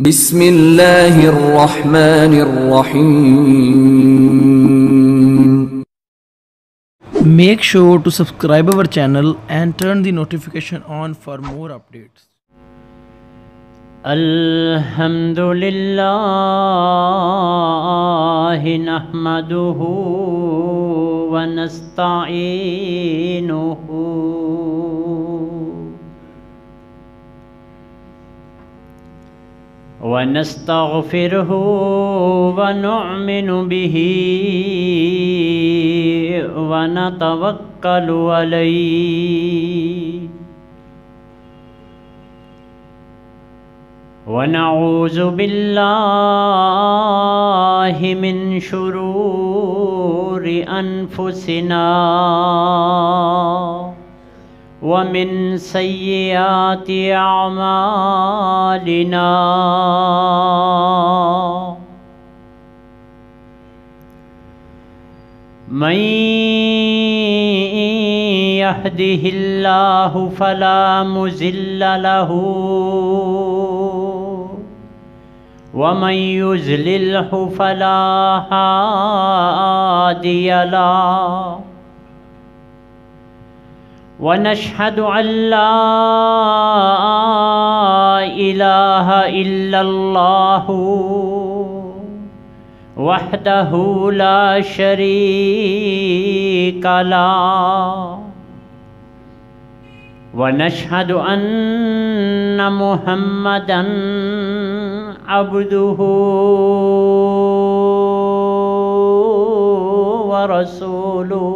بسم اللہ الرحمن الرحیم. Make sure to subscribe our channel and turn the notification on for more updates. الحمد للہ نحمده ونستعینه ونستغفره ونؤمن به ونتوکل علیہ ونعوذ باللہ من شرور انفسنا ومن سیئات اعمالنا من يهده الله فلا مضل له ومن يضلله فلا هادي له ونشهد أن لا إله إلا الله وحده لا شريك له ونشهد أن محمدًا عبده ورسوله.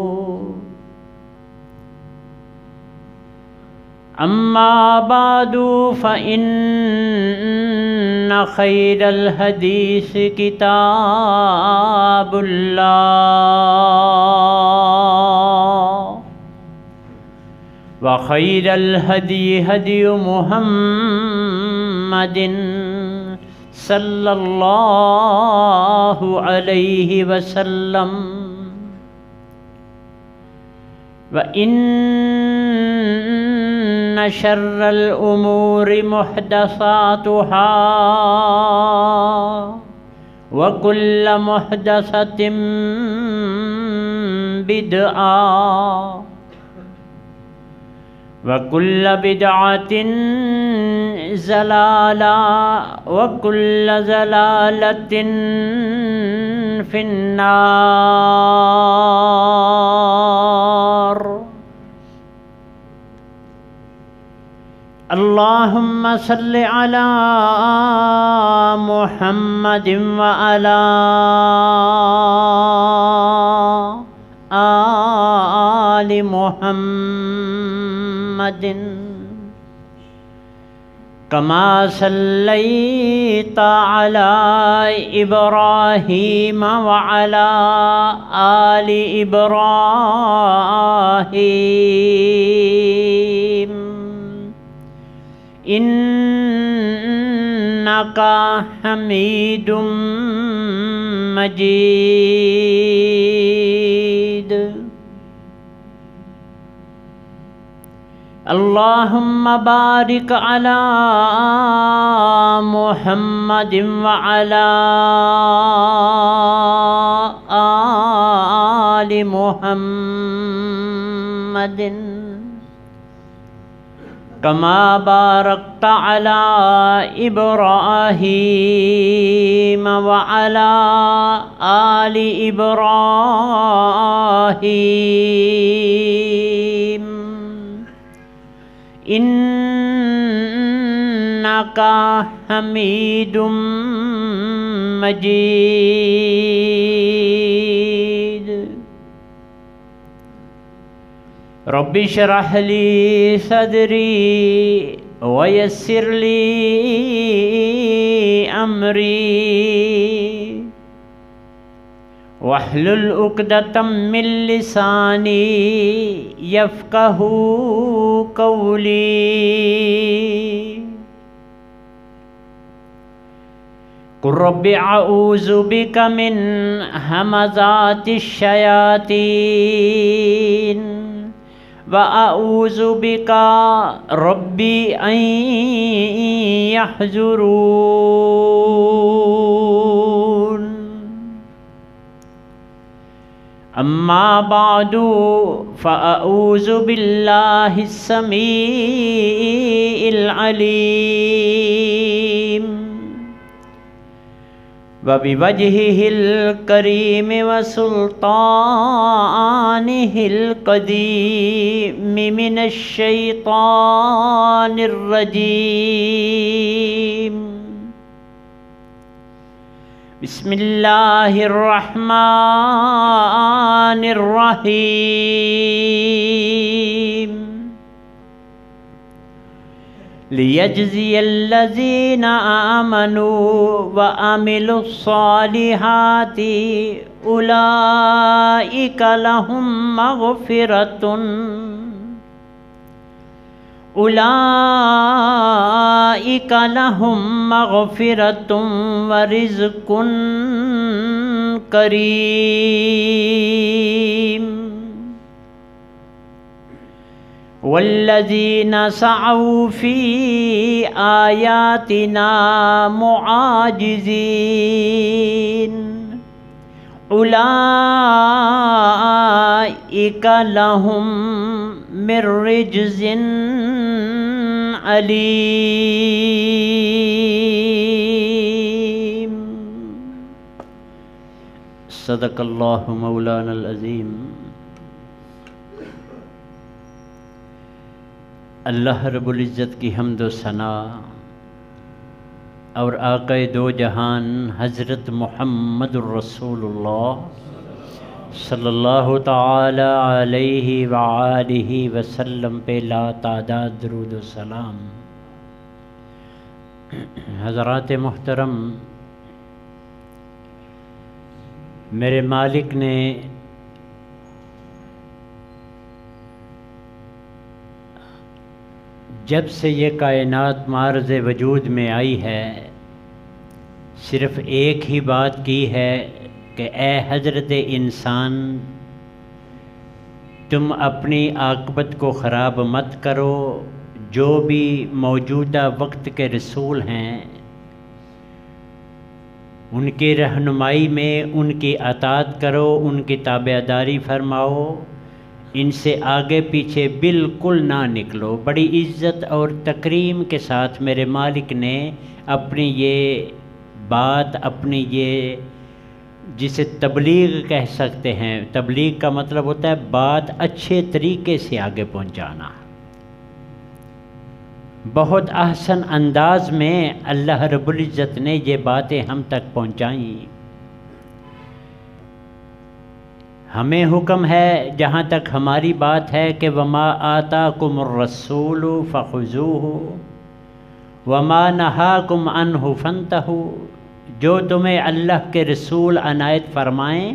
أما بعد فإن خير الحديث كتاب الله وخير الهدي هدي محمد صلى الله عليه وسلم وإن شر الأمور محدثاتها وكل محدثة بدعة وكل بدعة ضلالة وكل ضلالة في النار. اللهم صل على محمد وعلى آل محمد كما صليت على إبراهيم وعلى آل إبراهيم إنك حميد مجيد. اللهم بارك على محمد وعلى آل محمد كما باركت على إبراهيم وعلى آل إبراهيم إنك حميد مجيد. رب اشرح لي صدري ويسر لي أمري واحلل عقدة من لساني يفقه قولي. قل رب أعوذ بك من همزات الشياطين وَأَعُوذُ بِكَ رَبِّي أَن يَحْضُرُونِ. أما بعد فأعوذ بالله السميع العليم وبوجهه الكريم وسلطانه القديم من الشيطان الرجيم. بسم الله الرحمن الرحيم. ليجزي الذين آمنوا وعملوا الصالحات أولئك لهم مغفرة ورزق كريم. والذين سعوا في آياتنا معاجزين أولئك لهم من رجز عليم. صدق اللہ مولانا العظیم. اللہ رب العزت کی حمد و ثنا اور آقا دو جہان حضرت محمد الرسول اللہ صلی اللہ تعالی علیہ وآلہ وسلم پہ لا تعداد درود و سلام. حضرات محترم، میرے مالک نے جب سے یہ کائنات معرض وجود میں آئی ہے صرف ایک ہی بات کی ہے کہ اے حضرت انسان، تم اپنی عاقبت کو خراب مت کرو. جو بھی موجودہ وقت کے رسول ہیں ان کی رہنمائی میں ان کی اطاعت کرو، ان کی تابعداری فرماؤ، ان سے آگے پیچھے بالکل نہ نکلو. بڑی عزت اور تکریم کے ساتھ میرے مالک نے اپنی یہ بات، اپنی یہ جسے تبلیغ کہہ سکتے ہیں، تبلیغ کا مطلب ہوتا ہے بات اچھے طریقے سے آگے پہنچانا، بہت احسن انداز میں اللہ رب العزت نے یہ باتیں ہم تک پہنچائیں. ہمیں حکم ہے جہاں تک ہماری بات ہے کہ وما آتاکم الرسول فخذوہ وما نہاکم عنہ فانتہوا. جو تمہیں اللہ کے رسول عنایت فرمائیں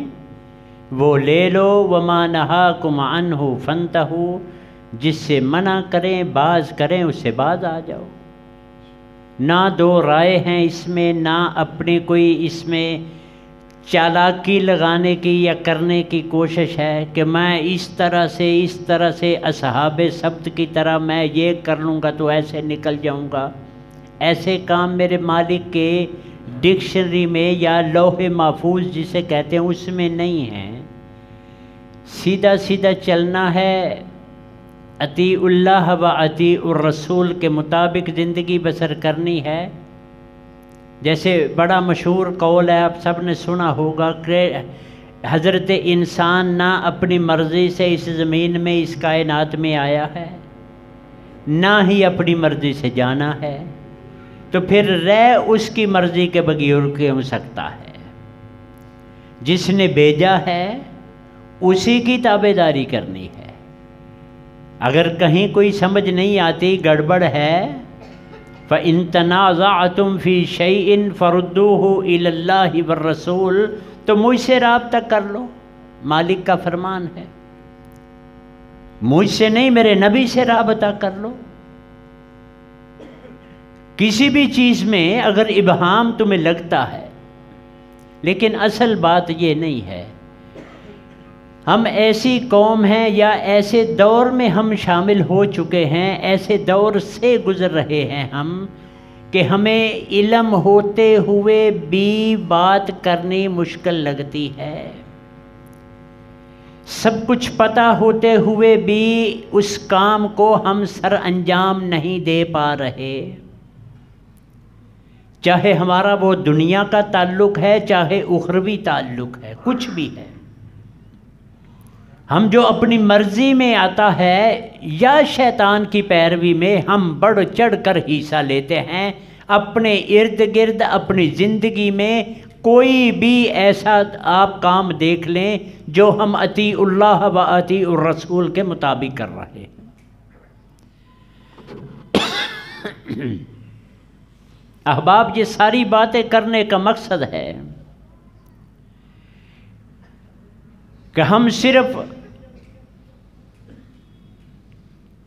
وہ لے لو. وما نہاکم عنہ فانتہوا. جس سے منع کریں، باز کریں، اس سے باز آ جاؤ. نہ دو رائے ہیں اس میں، نہ اپنی کوئی اس میں چالاکی لگانے کی یا کرنے کی کوشش ہے کہ میں اس طرح سے اصحاب سبت کی طرح میں یہ کر لوں گا تو ایسے نکل جاؤں گا. ایسے کام میرے مالک کے ڈکشنری میں یا لوح محفوظ جسے کہتے ہیں اس میں نہیں ہے. سیدھا سیدھا چلنا ہے، اطیع اللہ و اطیع الرسول کے مطابق زندگی بسر کرنی ہے. جیسے بڑا مشہور قول ہے، آپ سب نے سنا ہوگا کہ حضرت انسان نہ اپنی مرضی سے اس زمین میں اس کائنات میں آیا ہے، نہ ہی اپنی مرضی سے جانا ہے، تو پھر رہ اس کی مرضی کے بغیر کیوں سکتا ہے؟ جس نے بھیجا ہے اسی کی تابعداری کرنی ہے. اگر کہیں کوئی سمجھ نہیں آتی، گڑبڑ ہے، فَإِن تَنَازَعْتُمْ فِي شَيْءٍ فَرُدُّوهُ إِلَى اللَّهِ وَالرَّسُولِ. تو مجھ سے رابطہ کر لو، مالک کا فرمان ہے. مجھ سے نہیں، میرے نبی سے رابطہ کر لو. کسی بھی چیز میں اگر ابہام تمہیں لگتا ہے، لیکن اصل بات یہ نہیں ہے. ہم ایسی قوم ہیں یا ایسے دور میں ہم شامل ہو چکے ہیں، ایسے دور سے گزر رہے ہیں ہم کہ ہمیں علم ہوتے ہوئے بھی بات کرنی مشکل لگتی ہے. سب کچھ پتہ ہوتے ہوئے بھی اس کام کو ہم سر انجام نہیں دے پا رہے، چاہے ہمارا وہ دنیا کا تعلق ہے چاہے اخروی تعلق ہے، کچھ بھی ہے۔ ہم جو اپنی مرضی میں آتا ہے یا شیطان کی پیروی میں ہم بڑھ چڑھ کر حصہ لیتے ہیں، اپنے ارد گرد اپنی زندگی میں کوئی بھی ایسا آپ کام دیکھ لیں جو ہم اطیع اللہ و اطیع الرسول کے مطابق کر رہے ہیں۔ احباب، یہ ساری باتیں کرنے کا مقصد ہے کہ ہم صرف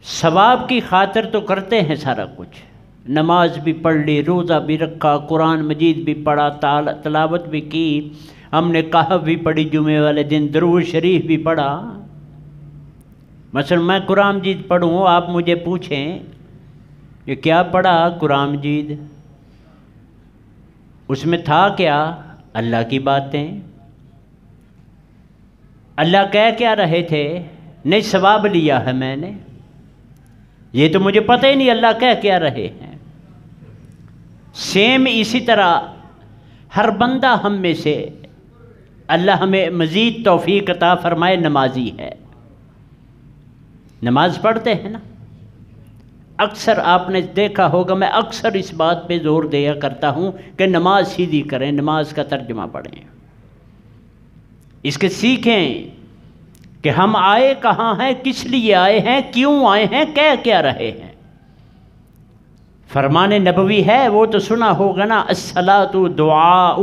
ثواب کی خاطر تو کرتے ہیں سارا کچھ، نماز بھی پڑھ لی، روزہ بھی رکھا، قرآن مجید بھی پڑھا، تلاوت بھی کی، ہم نے کہف بھی پڑھی، جمعے والے دن درود شریف بھی پڑھا۔ مثلا میں قرآن مجید پڑھوں، آپ مجھے پوچھیں یہ کیا پڑھا قرآن مجید، اس میں تھا کیا؟ اللہ کی باتیں۔ اللہ کہہ کیا رہے تھے؟ نہیں ثواب لیا ہے میں نے، یہ تو مجھے پتہ ہی نہیں اللہ کہہ کیا رہے ہیں۔ سیم اسی طرح ہر بندہ ہم میں سے، اللہ ہمیں مزید توفیق عطا فرمائے، نمازی ہے، نماز پڑھتے ہیں نا۔ اکثر آپ نے دیکھا ہوگا، میں اکثر اس بات پہ زور دیا کرتا ہوں کہ نماز سیدھی کریں، نماز کا ترجمہ پڑھیں، اس کے سیکھیں کہ ہم آئے کہاں ہیں، کس لیے آئے ہیں، کیوں آئے ہیں، کہہ کیا رہے ہیں۔ فرمان نبوی ہے، وہ تو سنا ہوگا نا، الصلاۃ دعاء،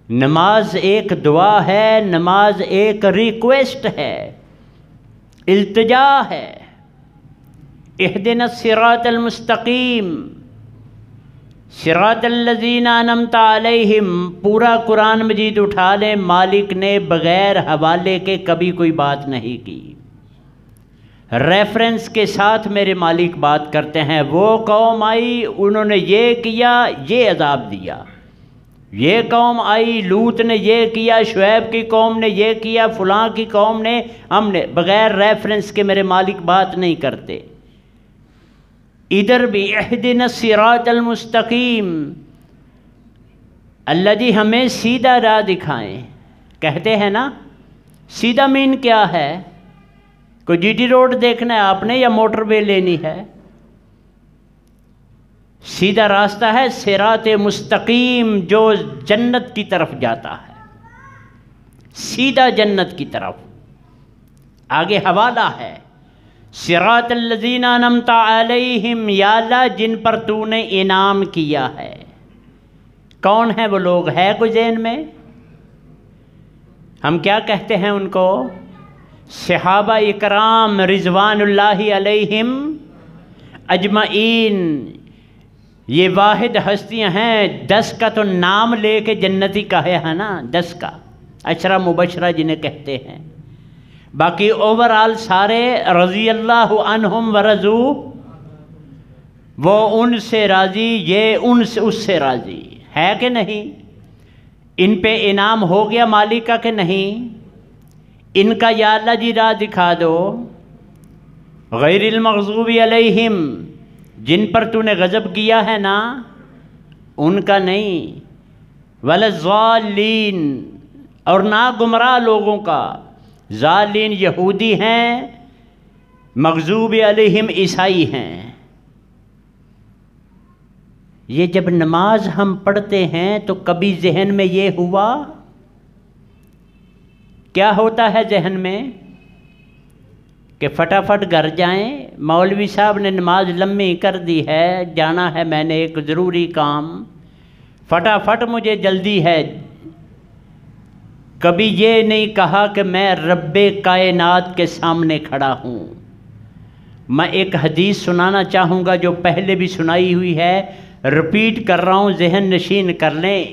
نماز ایک دعا ہے، نماز ایک ریکویسٹ ہے، التجا ہے۔ اہدنا الصراط المستقیم صراط الذین انعمت علیہم، پورا قرآن مجید اٹھا لیں، مالک نے بغیر حوالے کے کبھی کوئی بات نہیں کی، ریفرنس کے ساتھ میرے مالک بات کرتے ہیں۔ وہ قوم آئی، انہوں نے یہ کیا، یہ عذاب دیا، یہ قوم آئی، لوط نے یہ کیا، شعیب کی قوم نے یہ کیا، فلاں کی قوم نے، ہم نے، بغیر ریفرنس کے میرے مالک بات نہیں کرتے۔ ادھر بھی اہدنا الصراط المستقیم، اللہ جی ہمیں سیدھا راہ دکھائیں۔ کہتے ہیں نا سیدھا مین کیا ہے؟ کوئی جی ٹی روڈ دیکھنا ہے آپ نے یا موٹر وے لینی ہے؟ سیدھا راستہ ہے صراط مستقیم، جو جنت کی طرف جاتا ہے، سیدھا جنت کی طرف۔ آگے حوالہ ہے، صراط الذین انعمت علیہم، یا اللہ جن پر تو نے انعام کیا ہے۔ کون ہیں وہ لوگ؟ ہے کوئی ذہن میں؟ ہم کیا کہتے ہیں ان کو؟ صحابہ اکرام رضوان اللہ علیہم اجمعین۔ یہ واحد ہستیاں ہیں، 10 کا تو نام لے کے جنتی کہے ہے نا، 10 کا عشرہ مبشرہ جنہیں کہتے ہیں، باقی اوورآل سارے رضی اللہ عنہم ورضوا، وہ ان سے راضی، یہ ان سے اس سے راضی ہے کہ نہیں؟ ان پہ انعام ہو گیا مالک کا کہ نہیں؟ ان کا یا اللہ جی راہ دکھا دو۔ غیر المغضوب علیہم، جن پر تو نے غضب کیا ہے نا، ان کا نہیں، ولا الضالین، اور نہ گمراہ لوگوں کا۔ ضالین یہودی ہیں، مغضوب علیہم عیسائی ہیں۔ یہ جب نماز ہم پڑھتے ہیں تو کبھی ذہن میں یہ ہوا؟ کیا ہوتا ہے ذہن میں؟ کہ فٹافٹ گھر جائیں، مولوی صاحب نے نماز لمبی کر دی ہے، جانا ہے میں نے ایک ضروری کام، فٹافٹ مجھے جلدی ہے۔ کبھی یہ نہیں کہا کہ میں رب کائنات کے سامنے کھڑا ہوں۔ میں ایک حدیث سنانا چاہوں گا جو پہلے بھی سنائی ہوئی ہے، رپیٹ کر رہا ہوں، ذہن نشین کر لیں۔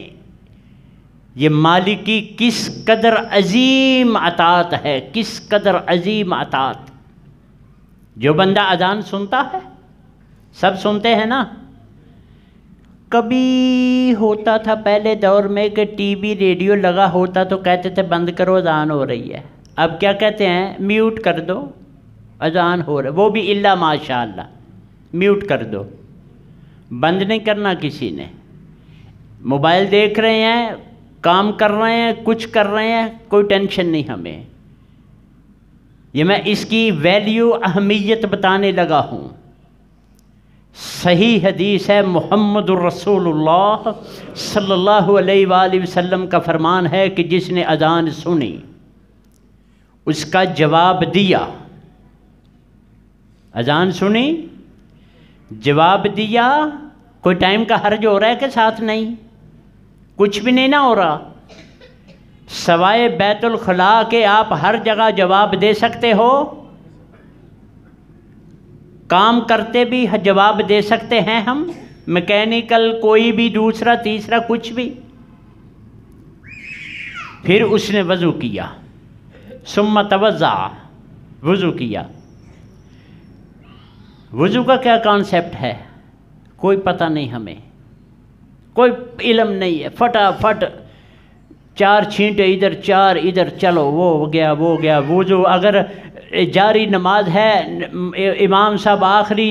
یہ مالک کی کس قدر عظیم عطات ہے، کس قدر عظیم عطات۔ جو بندہ اذان سنتا ہے، سب سنتے ہیں نا، کبھی ہوتا تھا پہلے دور میں کہ ٹی وی ریڈیو لگا ہوتا تو کہتے تھے بند کرو اذان ہو رہی ہے، اب کیا کہتے ہیں؟ میوٹ کر دو، اذان ہو رہا، وہ بھی الا ماشاء اللہ، میوٹ کر دو، بند نہیں کرنا کسی نے۔ موبائل دیکھ رہے ہیں، کام کر رہے ہیں، کچھ کر رہے ہیں، کوئی ٹینشن نہیں ہمیں۔ یہ میں اس کی ویلیو، اہمیت بتانے لگا ہوں۔ صحیح حدیث ہے، محمد الرسول اللہ صلی اللہ علیہ وآلہ وسلم کا فرمان ہے کہ جس نے اذان سنی، اس کا جواب دیا، اذان سنی، جواب دیا، کوئی ٹائم کا حرج ہو رہا ہے کہ ساتھ نہیں؟ کچھ بھی نہیں نہ ہو رہا، سوائے بیت الخلا کے آپ ہر جگہ جواب دے سکتے ہو، کام کرتے بھی جواب دے سکتے ہیں ہم، میکینیکل کوئی بھی دوسرا تیسرا کچھ بھی۔ پھر اس نے وضو کیا، ثم توضع، وضو کیا۔ وضو کا کیا کانسیپٹ ہے کوئی پتہ نہیں ہمیں، کوئی علم نہیں ہے، فٹافٹ 4 چھینٹے ادھر 4 ادھر، چلو وہ ہو گیا وہ ہو گیا۔ وضو اگر جاری نماز ہے، امام صاحب آخری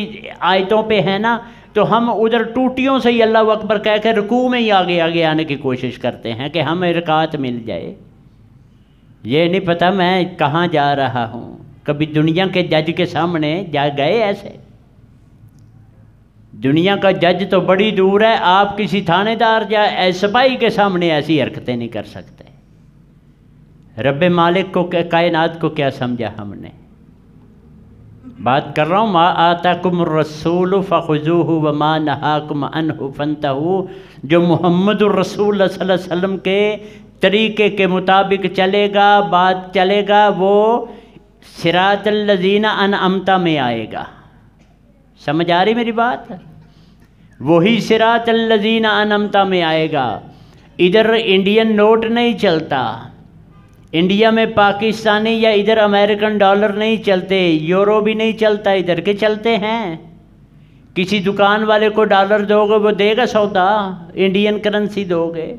آیتوں پہ ہے نا، تو ہم ادھر ٹوٹیوں سے ہی اللہ اکبر کہہ کے رکوع میں ہی آگے آگے آنے کی کوشش کرتے ہیں کہ ہمیں رکعت مل جائے۔ یہ نہیں پتہ میں کہاں جا رہا ہوں۔ کبھی دنیا کے جج کے سامنے جا گئے ایسے؟ دنیا کا جج تو بڑی دور ہے، آپ کسی تھانے دار یا سپاہی کے سامنے ایسی حرکتیں نہیں کر سکتے۔ رب مالک کو، کائنات کو کیا سمجھا ہم نے؟ بات کر رہا ہوں، ما آتاکم الرسول فخذوہ وما نہاکم عنہ فانتہوا۔ جو محمد الرسول صلی اللہ علیہ وسلم کے طریقے کے مطابق چلے گا، بات چلے گا، وہ صراط الذین انعمت میں آئے گا۔ سمجھ آ رہی میری بات؟ وہی صراط الذین انعمت میں آئے گا۔ ادھر انڈین نوٹ نہیں چلتا، انڈیا میں پاکستانی یا ادھر امریکن ڈالر نہیں چلتے، یورو بھی نہیں چلتا، ادھر کے چلتے ہیں۔ کسی دکان والے کو ڈالر دو گے وہ دے گا سودا، انڈین کرنسی دو گے۔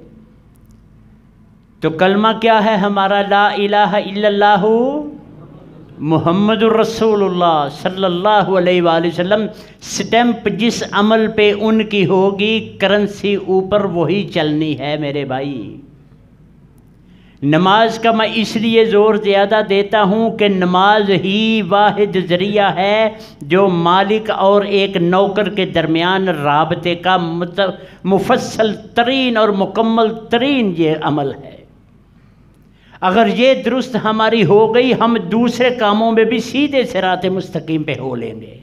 تو کلمہ کیا ہے ہمارا؟ لا الہ الا اللہ محمد الرسول اللہ صلی اللہ علیہ وآلہ وسلم۔ سٹیمپ جس عمل پہ ان کی ہوگی، کرنسی اوپر وہی چلنی ہے میرے بھائی۔ نماز کا میں اس لیے زور زیادہ دیتا ہوں کہ نماز ہی واحد ذریعہ ہے جو مالک اور ایک نوکر کے درمیان رابطے کا مفصل ترین اور مکمل ترین یہ عمل ہے۔ اگر یہ درست ہماری ہو گئی، ہم دوسرے کاموں میں بھی سیدھے صراط مستقیم پہ ہو لیں گے۔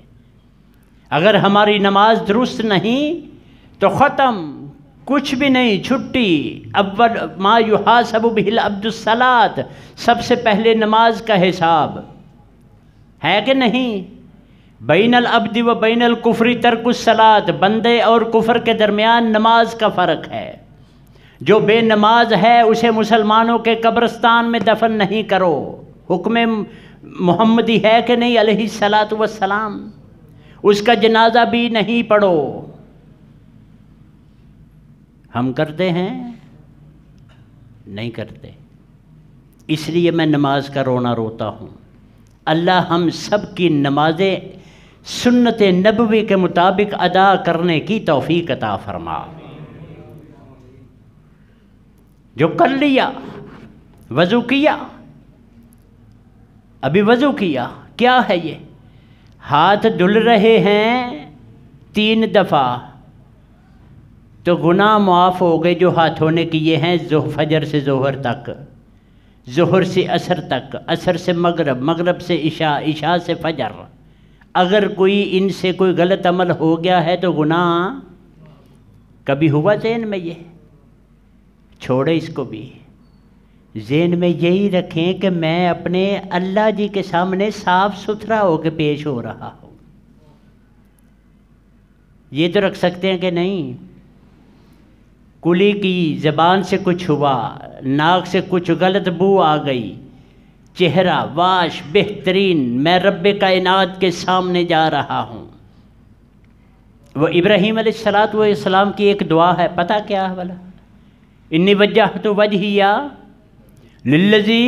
اگر ہماری نماز درست نہیں تو ختم، کچھ بھی نہیں، چھٹی۔ اول ما یحاسب بہ العبد الصلاۃ، سب سے پہلے نماز کا حساب ہے کہ نہیں؟ بین العبد و بین الکفر ترک الصلاۃ، بندے اور کفر کے درمیان نماز کا فرق ہے۔ جو بے نماز ہے اسے مسلمانوں کے قبرستان میں دفن نہیں کرو، حکم محمدی ہے کہ نہیں علیہ الصلاۃ والسلام؟ اس کا جنازہ بھی نہیں پڑھو۔ ہم کرتے ہیں؟ نہیں کرتے۔ اس لیے میں نماز کا رونا روتا ہوں۔ اللہ ہم سب کی نمازیں سنت نبوی کے مطابق ادا کرنے کی توفیق عطا فرما۔ جو کر لیا، وضو کیا، ابھی وضو کیا، کیا ہے یہ؟ ہاتھ دھل رہے ہیں 3 دفعہ تو گناہ معاف ہو گئے جو ہاتھوں نے کیے ہیں فجر سے ظہر تک، ظہر سے عصر تک، عصر سے مغرب، مغرب سے عشاء، عشاء سے فجر۔ اگر کوئی ان سے کوئی غلط عمل ہو گیا ہے تو گناہ کبھی ہوا ذہن میں؟ یہ چھوڑے اس کو بھی، ذہن میں یہی رکھیں کہ میں اپنے اللہ جی کے سامنے صاف ستھرا ہو کے پیش ہو رہا ہوں۔ یہ تو رکھ سکتے ہیں کہ نہیں؟ کلی کی، زبان سے کچھ ہوا، ناک سے کچھ غلط بو آ گئی، چہرہ واش بہترین، میں رب کائنات کے سامنے جا رہا ہوں۔ وہ ابراہیم علیہ السلام کی ایک دعا ہے، پتہ کیا ہے بھلا؟ انی وجہت وجہی للذی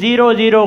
00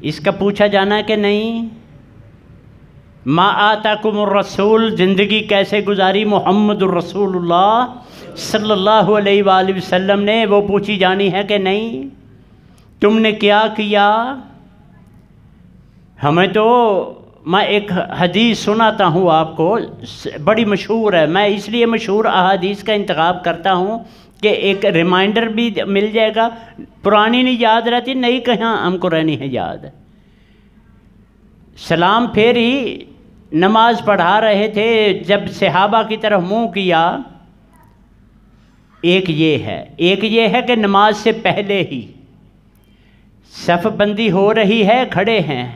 اس کا پوچھا جانا ہے کہ نہیں؟ ما آتاکم الرسول، زندگی کیسے گزاری محمد الرسول اللہ صلی اللہ علیہ وآلہ وسلم نے، وہ پوچھی جانی ہے کہ نہیں؟ تم نے کیا کیا؟ ہمیں تو، میں ایک حدیث سناتا ہوں آپ کو، بڑی مشہور ہے، میں اس لیے مشہور احادیث کا انتخاب کرتا ہوں کہ ایک ریمائنڈر بھی مل جائے گا، پرانی نہیں یاد رہتی، نئی کہاں ہم کو رہنی ہے یاد۔ سلام پھیری نماز پڑھا رہے تھے، جب صحابہ کی طرف منہ کیا، ایک یہ ہے کہ نماز سے پہلے ہی صف بندی ہو رہی ہے، کھڑے ہیں،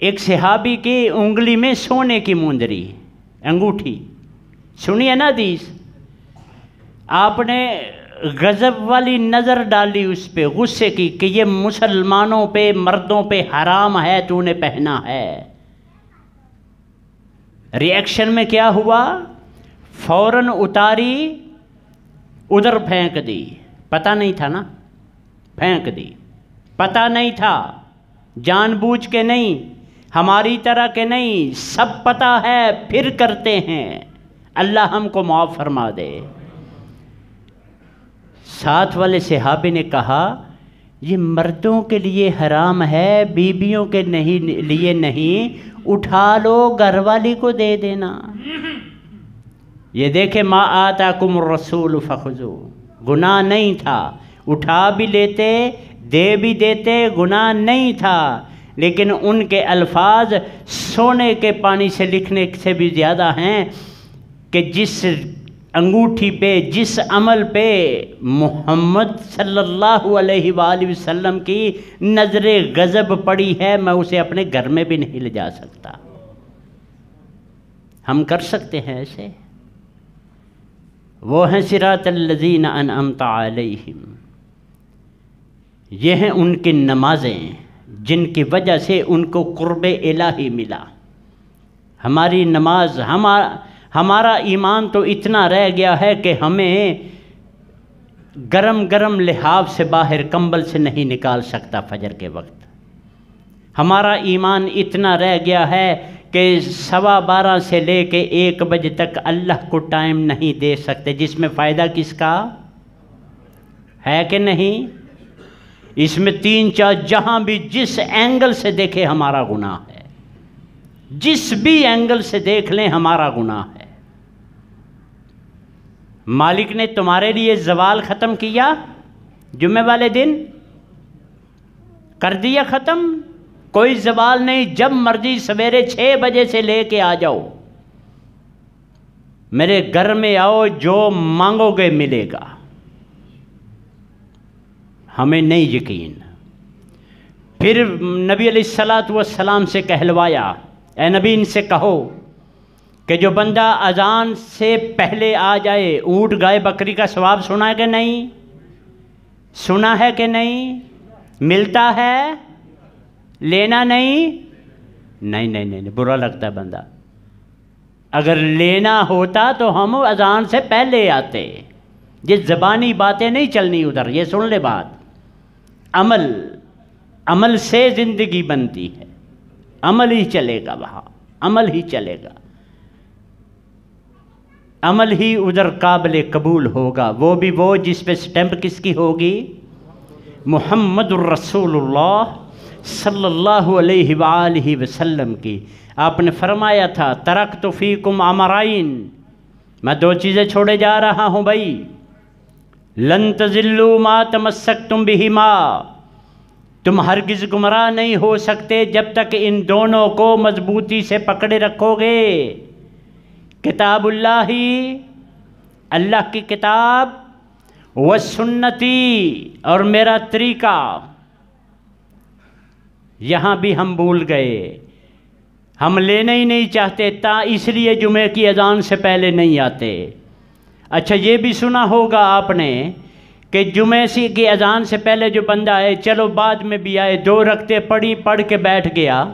ایک صحابی کی انگلی میں سونے کی مندری انگوٹھی، سنیے نا حدیث، آپ نے غضب والی نظر ڈالی اس پہ، غصے کی کہ یہ مسلمانوں پہ، مردوں پہ حرام ہے، تو نے پہنا ہے۔ ری ایکشن میں کیا ہوا؟ فوراً اتاری، ادھر پھینک دی، پتہ نہیں تھا نا، پھینک دی، پتہ نہیں تھا، جان بوجھ کے نہیں، ہماری طرح کے نہیں، سب پتہ ہے پھر کرتے ہیں، اللہ ہم کو معاف فرما دے۔ ساتھ والے صحابی نے کہا یہ مردوں کے لیے حرام ہے، بیویوں کے لیے نہیں، اٹھا لو گھر والی کو دے دینا۔ یہ دیکھیں ما آتاکم الرسول فخذوہ، گناہ نہیں تھا، اٹھا بھی لیتے، دے بھی دیتے، گناہ نہیں تھا، لیکن ان کے الفاظ سونے کے پانی سے لکھنے سے بھی زیادہ ہیں کہ جس انگوٹھی پہ، جس عمل پہ محمد صلی اللہ علیہ وآلہ وسلم کی نظر غضب پڑی ہے، میں اسے اپنے گھر میں بھی نہیں لے جا سکتا۔ ہم کر سکتے ہیں ایسے؟ وہ ہیں صراط الذین انعمت علیہم، یہ ہیں ان کی نمازیں جن کی وجہ سے ان کو قرب الہی ملا۔ ہماری نماز، ہمارا ایمان تو اتنا رہ گیا ہے کہ ہمیں گرم گرم لحاف سے باہر کمبل سے نہیں نکال سکتا فجر کے وقت۔ ہمارا ایمان اتنا رہ گیا ہے کہ 12:15 سے لے کے 1 بجے تک اللہ کو ٹائم نہیں دے سکتے، جس میں فائدہ کس کا ہے کہ نہیں؟ اس میں 3-4 جہاں بھی جس اینگل سے دیکھے ہمارا گناہ ہے، جس بھی اینگل سے دیکھ لیں ہمارا گناہ ہے۔ مالک نے تمہارے لیے زوال ختم کیا جمعے والے دن، کر دیا ختم، کوئی زوال نہیں، جب مرضی سویرے 6 بجے سے لے کے آ جاؤ، میرے گھر میں آؤ، جو مانگو گے ملے گا۔ ہمیں نہیں یقین۔ پھر نبی علیہ السلام سے کہلوایا، اے نبی ان سے کہو کہ جو بندہ اذان سے پہلے آ جائے، اونٹ گائے بکری کا ثواب سنا ہے کہ نہیں؟ سنا ہے کہ نہیں؟ ملتا ہے، لینا نہیں؟ نہیں، برا لگتا ہے بندہ۔ اگر لینا ہوتا تو ہم اذان سے پہلے آتے، یہ زبانی باتیں نہیں چلنی ادھر، یہ سن لے بات۔ عمل سے زندگی بنتی ہے، عمل ہی چلے گا، وہاں عمل ہی چلے گا، عمل ہی ادھر قابل قبول ہوگا، وہ بھی وہ جس پہ سٹیمپ کس کی ہوگی؟ محمد الرسول اللہ صلی اللہ علیہ وآلہ وسلم کی۔ آپ نے فرمایا تھا ترکت فیکم امرین، میں 2 چیزیں چھوڑے جا رہا ہوں بھائی، لن تضلوا ما تمسکتم بہما، تم ہرگز گمراہ نہیں ہو سکتے جب تک ان دونوں کو مضبوطی سے پکڑے رکھو گے۔ کتاب اللہ، اللہ کی کتاب، و سنتی، اور میرا طریقہ۔ یہاں بھی ہم بھول گئے، ہم لینا ہی نہیں چاہتے، اس لیے جمعے کی اذان سے پہلے نہیں آتے۔ اچھا یہ بھی سنا ہوگا آپ نے کہ جمعے کی اذان سے پہلے جو بندہ آئے، چلو بعد میں بھی آئے، 2 رکعتیں پڑھ کے بیٹھ گیا،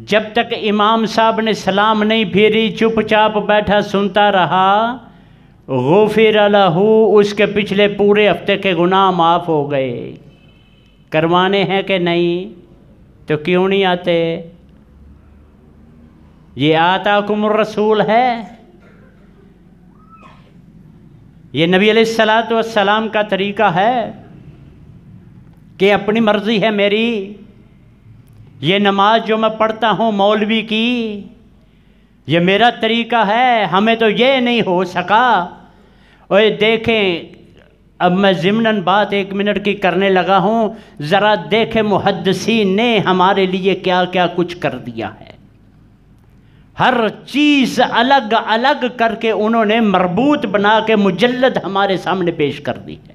جب تک امام صاحب نے سلام نہیں پھیری، چپ چاپ بیٹھا سنتا رہا، غفر لہ، اس کے پچھلے پورے ہفتے کے گناہ معاف ہو گئے۔ کروانے ہیں کہ نہیں؟ تو کیوں نہیں آتے؟ یہ آتاکم الرسول ہے، یہ نبی علیہ الصلوۃ والسلام کا طریقہ ہے کہ اپنی مرضی ہے میری، یہ نماز جو میں پڑھتا ہوں مولوی کی، یہ میرا طریقہ ہے، ہمیں تو یہ نہیں ہو سکا۔ اور دیکھیں، اب میں ضمناً بات 1 منٹ کی کرنے لگا ہوں، ذرا دیکھیں محدثین نے ہمارے لیے کیا کیا کچھ کر دیا ہے۔ ہر چیز الگ الگ کر کے انہوں نے مربوط بنا کے مجلد ہمارے سامنے پیش کر دی ہے۔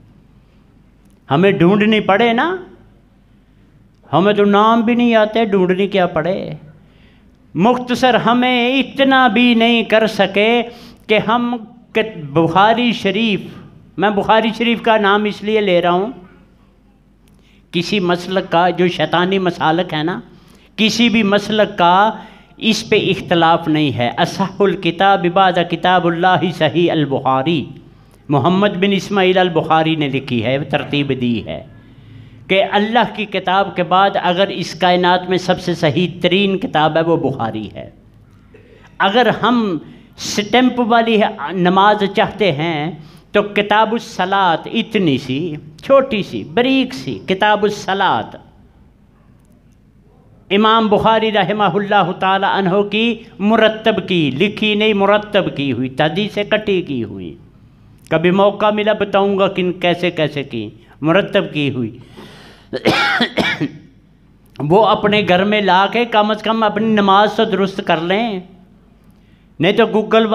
ہمیں ڈھونڈنی پڑے نا، ہمیں تو نام بھی نہیں آتے، ڈھونڈنی کیا پڑے۔ مختصر ہمیں اتنا بھی نہیں کر سکے کہ ہم بخاری شریف، میں بخاری شریف کا نام اس لیے لے رہا ہوں، کسی مسلک کا جو شیطانی مسالک ہے نا، کسی بھی مسلک کا اس پہ اختلاف نہیں ہے۔ اصح الکتاب بعد کتاب اللہ صحیح البخاری، محمد بن اسماعیل البخاری نے لکھی ہے، ترتیب دی ہے کہ اللہ کی کتاب کے بعد اگر اس کائنات میں سب سے صحیح ترین کتاب ہے وہ بخاری ہے۔ اگر ہم سٹیمپ والی نماز چاہتے ہیں تو کتاب الصلاۃ، اتنی سی چھوٹی سی بریک سی کتاب الصلاۃ، امام بخاری رحمہ اللہ تعالی عنہ کی مرتب کی، لکھی نہیں مرتب کی ہوئی، تحدیث سے کٹی کی ہوئی، کبھی موقع ملا بتاؤں گا کن کیسے کیسے کی، مرتب کی ہوئی، وہ اپنے گھر میں لا کے کم از کم اپنی نماز تو درست کر لیں، نہیں تو گوگل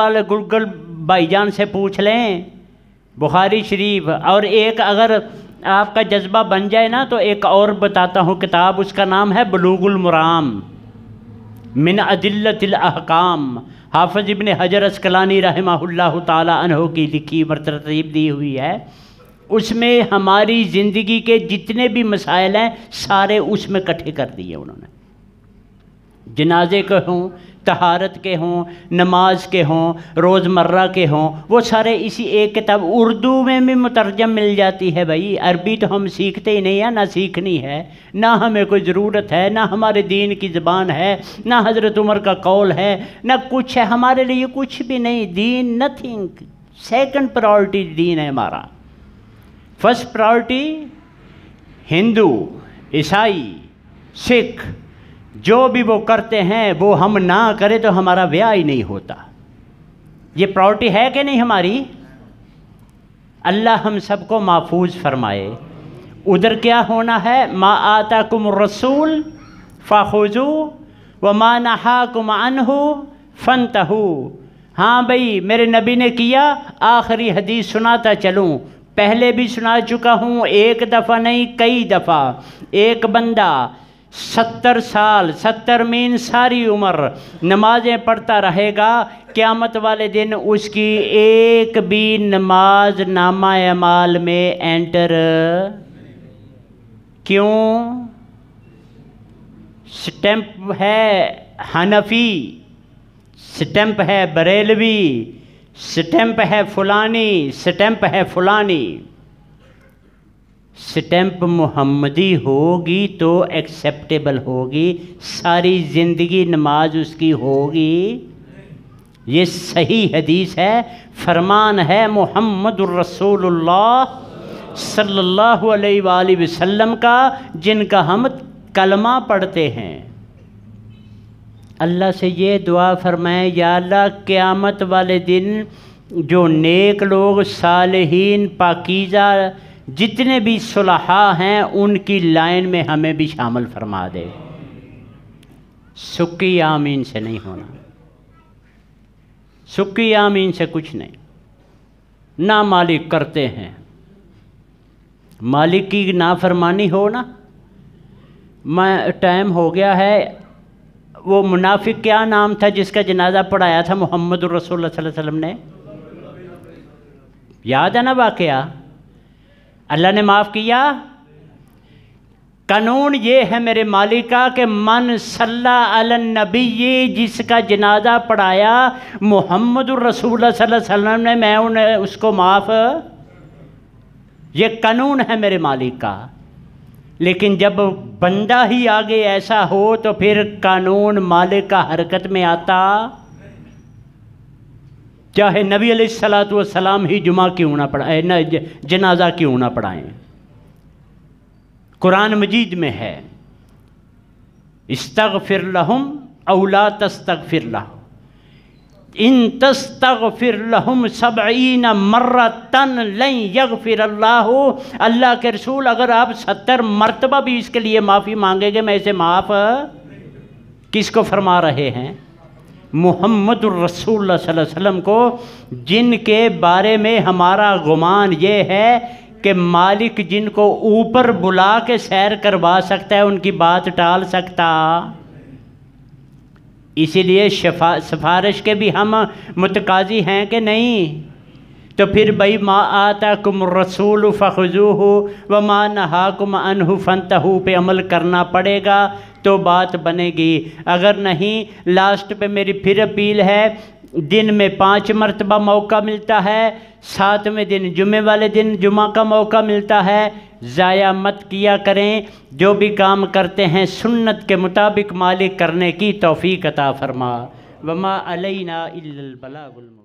بھائی جان سے پوچھ لیں بخاری شریف۔ اور ایک اگر آپ کا جذبہ بن جائے نا تو ایک اور بتاتا ہوں کتاب، اس کا نام ہے بلوغ المرام من ادلۃ الاحکام، حافظ ابن حجر عسقلانی رحمہ اللہ تعالی عنہ کی لکھی ترتیب دی ہوئی ہے۔ اس میں ہماری زندگی کے جتنے بھی مسائل ہیں سارے اس میں اکٹھے کر دیے انہوں نے، جنازے کے ہوں، طہارت کے ہوں، نماز کے ہوں، روزمرہ کے ہوں، وہ سارے اسی ایک کتاب، اردو میں بھی مترجم مل جاتی ہے۔ بھائی عربی تو ہم سیکھتے ہی نہیں ہیں، نہ سیکھنی ہے، نہ ہمیں کوئی ضرورت ہے، نہ ہمارے دین کی زبان ہے، نہ حضرت عمر کا قول ہے، نہ کچھ ہے ہمارے لیے، کچھ بھی نہیں، دین نتھنگ، سیکنڈ پرائورٹی دین ہے ہمارا، فرسٹ پرائورٹی ہندو، عیسائی، سکھ، جو بھی وہ کرتے ہیں وہ ہم نہ کریں تو ہمارا بیاہ ہی نہیں ہوتا۔ یہ پرائورٹی ہے کہ نہیں ہماری؟ اللہ ہم سب کو محفوظ فرمائے۔ ادھر کیا ہونا ہے؟ ما آتاکم الرسول فخذوہ وما نہاکم عنہ فانتہوا۔ ہاں بھئی میرے نبی نے کیا، آخری حدیث سناتا چلوں، پہلے بھی سنا چکا ہوں، ایک دفعہ نہیں کئی دفعہ۔ ایک بندہ 70 سال، 70 مین ساری عمر نمازیں پڑھتا رہے گا، قیامت والے دن اس کی ایک بھی نماز نامہ اعمال میں انٹر، کیوں؟ سٹیمپ ہے حنفی، سٹیمپ ہے بریلوی، سٹیمپ ہے فلانی، سٹیمپ ہے فلانی۔ سٹیمپ محمدی ہوگی تو ایکسیپٹیبل ہوگی، ساری زندگی نماز اس کی ہوگی؟ یہ صحیح حدیث ہے، فرمان ہے محمد الرسول اللہ صلی اللہ علیہ وآلہ وسلم کا، جن کا ہم کلمہ پڑھتے ہیں۔ اللہ سے یہ دعا فرمائیں، یا اللہ قیامت والے دن جو نیک لوگ، صالحین، پاکیزہ جتنے بھی صلحاء ہیں ان کی لائن میں ہمیں بھی شامل فرما دے۔ سکی آمین سے نہیں ہونا، سکی آمین سے کچھ نہیں، نہ مالک کرتے ہیں، مالک کی نافرمانی ہو نا۔ میں ٹائم ہو گیا ہے، وہ منافق کیا نام تھا جس کا جنازہ پڑھایا تھا محمد الرسول اللہ صلی اللہ علیہ وسلم نے؟ یاد ہے نا واقعہ؟ اللہ نے معاف کیا۔ قانون یہ ہے میرے مالک کا کہ من صلی علی النبی، جس کا جنازہ پڑھایا محمد الرسول صلی اللہ علیہ وسلم نے، میں اس کو معاف، یہ قانون ہے میرے مالک کا۔ لیکن جب بندہ ہی آگے ایسا ہو تو پھر قانون مالک کا حرکت میں آتا، چاہے نبی علیہ السلام ہی جمعہ کیوں نہ پڑھائیں، جنازہ کیوں نہ پڑھائیں۔ قرآن مجید میں ہے استغفر لہم او لا تستغفر لہم ان تستغفر لہم 70 مرتن لن یغفر اللہ، اللہ کے رسول اگر آپ 70 مرتبہ بھی اس کے لیے معافی مانگیں گے میں اسے معاف کس کو فرما رہے ہیں؟ محمد الرسول اللہ صلی اللہ علیہ وسلم کو، جن کے بارے میں ہمارا گمان یہ ہے کہ مالک جن کو اوپر بلا کے سیر کروا سکتا ہے ان کی بات ٹال سکتا، اسی لیے سفارش کے بھی ہم متقاضی ہیں کہ نہیں؟ تو پھر بھائی ما آتاکم الرسول فخذوہ وما نہاکم عنہ فانتہوا پہ عمل کرنا پڑے گا تو بات بنے گی، اگر نہیں لاسٹ پہ میری پھر اپیل ہے، دن میں 5 مرتبہ موقع ملتا ہے، 7ویں دن جمعے والے دن جمعہ کا موقع ملتا ہے، ضائع مت کیا کریں، جو بھی کام کرتے ہیں سنت کے مطابق مالک کرنے کی توفیق عطا فرما، وما علینا الا البلاغ المبین۔